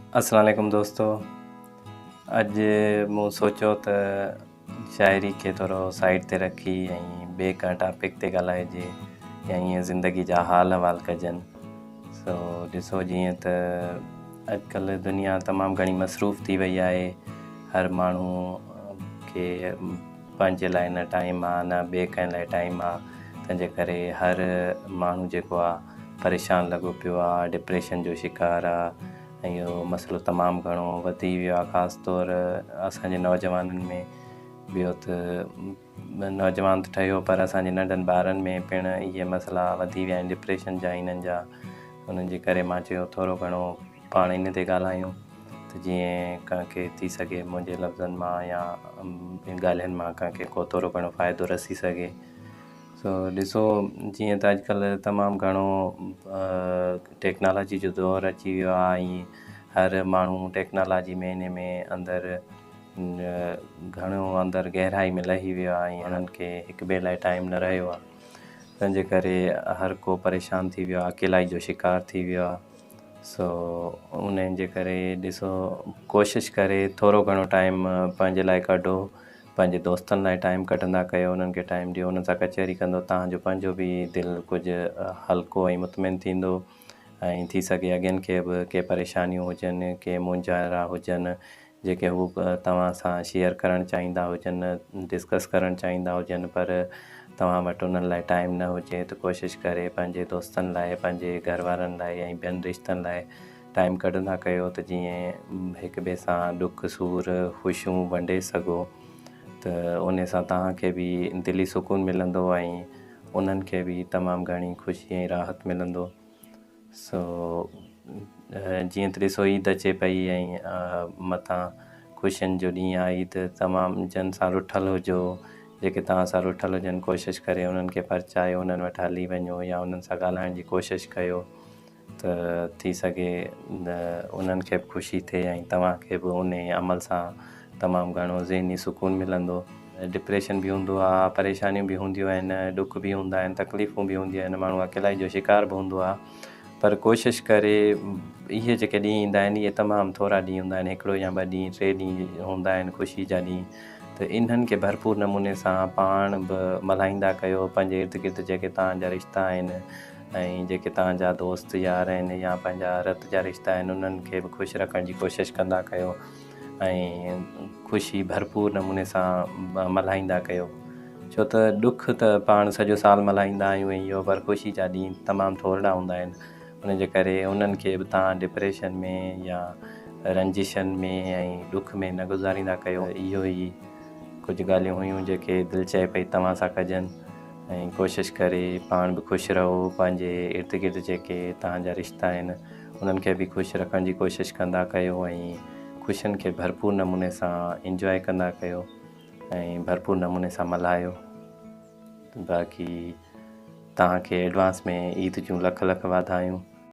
अस्सलाम वालेकुम दोस्तों। अॼु मूं सोचियो त शाइरी खे थोरो साइड ते रखी ऐं ॿिए का टॉपिक ते ॻाल्हाइजे या ईअं ज़िंदगी जा हाल अहिवाल कजनि। सो ॾिसो, जीअं त अॼुकल्ह दुनिया तमामु घणी मसरूफ़ थी वई आहे। हर माण्हू खे पंहिंजे लाइ न टाइम आहे, न ॿिए कंहिं लाइ टाइम आहे। तंहिंजे करे हर माण्हू जेको आहे परेशान लॻो पियो आहे, डिप्रेशन जो शिकार आहे। ऐं इहो मसइलो तमामु घणो वधी वियो आहे, ख़ासि तौर असांजे नौजवाननि में। ॿियो त नौजवान त ठहियो, पर असांजे नंढनि ॿारनि में पिणु इहे मसइला वधी विया आहिनि डिप्रेशन जा, इन्हनि जा। उन्हनि जे करे मां चयो थोरो घणो पाण इन ते ॻाल्हायूं, त जीअं कंहिंखे थी सघे मुंहिंजे लफ़्ज़नि मां या ॻाल्हियुनि मां कंहिंखे को थोरो घणो फ़ाइदो रसी सघे। सो ॾिसो, जीअं त अॼुकल्ह तमामु घणो टेक्नोलॉजी जो दौरु अची वियो आहे ऐं हर माण्हू टेक्नोलॉजी में इन में अंदरि घणो अंदरि गहराई में लही वियो आहे ऐं उन्हनि खे हिक ॿिए लाइ टाइम न रहियो आहे। तंहिंजे करे हर को परेशान थी वियो आहे, अकेलाई जो शिकार थी वियो आहे। सो उन्हनि जे करे ॾिसो, कोशिशि करे थोरो घणो टाइम पंहिंजे लाइ कढो, पंहिंजे दोस्तनि लाइ टाइम कढंदा कयो, उन्हनि खे टाइम ॾियो। उन्हनि सां कचहरी कंदो तव्हांजो पंहिंजो बि दिलि कुझु हल्को ऐं मुतमिन थींदो। ऐं थी सघे अॻियनि खे बि के परेशानियूं हुजनि, के मुंझारा हुजनि जेके हू तव्हां सां शेयर करणु चाहींदा हुजनि, डिस्कस करणु चाहींदा हुजनि, पर तव्हां वटि उन्हनि लाइ टाइम न हुजे, त कोशिशि करे पंहिंजे दोस्तनि लाइ, पंहिंजे घर वारनि लाइ ऐं ॿियनि रिश्तनि लाइ टाइम कढंदा कयो, त जीअं हिक ॿिए सां दुख सूर ख़ुशियूं वंडे सघो। त उन सां तव्हांखे बि दिली सुकून मिलंदो ऐं उन्हनि खे बि तमामु घणी ख़ुशी ऐं राहत मिलंदो। सो जीअं त ॾिसो, ईद अचे पई ऐं मथां ख़ुशियुनि जो ॾींहुं आहे। ईद तमामु जन सां रुठल हुजो, जेके तव्हां सां रुठल हुजनि, कोशिशि करे उन्हनि खे परचायो, उन्हनि वटि हली वञो या उन्हनि सां ॻाल्हाइण जी कोशिशि कयो, त थी सघे उन्हनि खे बि ख़ुशी थिए ऐं तव्हांखे बि उन अमल सां तमामु घणो ज़हनी सुकून मिलंदो। डिप्रेशन बि हूंदो आहे, परेशानियूं बि हूंदियूं आहिनि, ॾुख बि हूंदा आहिनि, तकलीफ़ूं बि हूंदियूं आहिनि, माण्हू अकेलाई जो शिकार बि हूंदो आहे। पर कोशिशि करे, इहे जेके ॾींहं ईंदा आहिनि इहे तमामु थोरा ॾींहं हूंदा आहिनि, हिकिड़ो या ॿ ॾींहं 3 ॾींहं हूंदा आहिनि ख़ुशी जा ॾींहं। त इन्हनि खे भरपूर नमूने सां पाण बि मल्हाईंदा कयो। पंहिंजे इर्द गिर्द जेके तव्हांजा रिश्ता आहिनि ऐं जेके तव्हांजा दोस्त यार आहिनि या पंहिंजा रत जा रिश्ता आहिनि, उन्हनि खे बि ख़ुशि रखण जी कोशिशि कंदा कयो ऐं ख़ुशी भरपूर नमूने सां मल्हाईंदा कयो। छो त ॾुख त पाण सॼो साल मल्हाईंदा आहियूं ऐं इहो, पर ख़ुशी जा ॾींहं तमामु थोरा हूंदा आहिनि। उन जे करे उन्हनि खे बि तव्हां डिप्रेशन में या रंजिशनि में ऐं ॾुख में न गुज़ारींदा कयो। इहो ई कुझु ॻाल्हियूं हुयूं जेके दिलि चए पई तव्हां सां कजनि। ऐं कोशिशि करे पाण बि ख़ुशि रहो, पंहिंजे इर्द गिर्द जेके तव्हांजा रिश्ता आहिनि उन्हनि खे बि ख़ुशि रखण जी कोशिशि कंदा कयो ऐं ख़ुशियुनि खे भरपूर नमूने सां इंजॉय कंदा कयो ऐं भरपूर नमूने सां मल्हायो। बाक़ी तव्हांखे एडवांस में ईद जूं लख लख वाधायूं।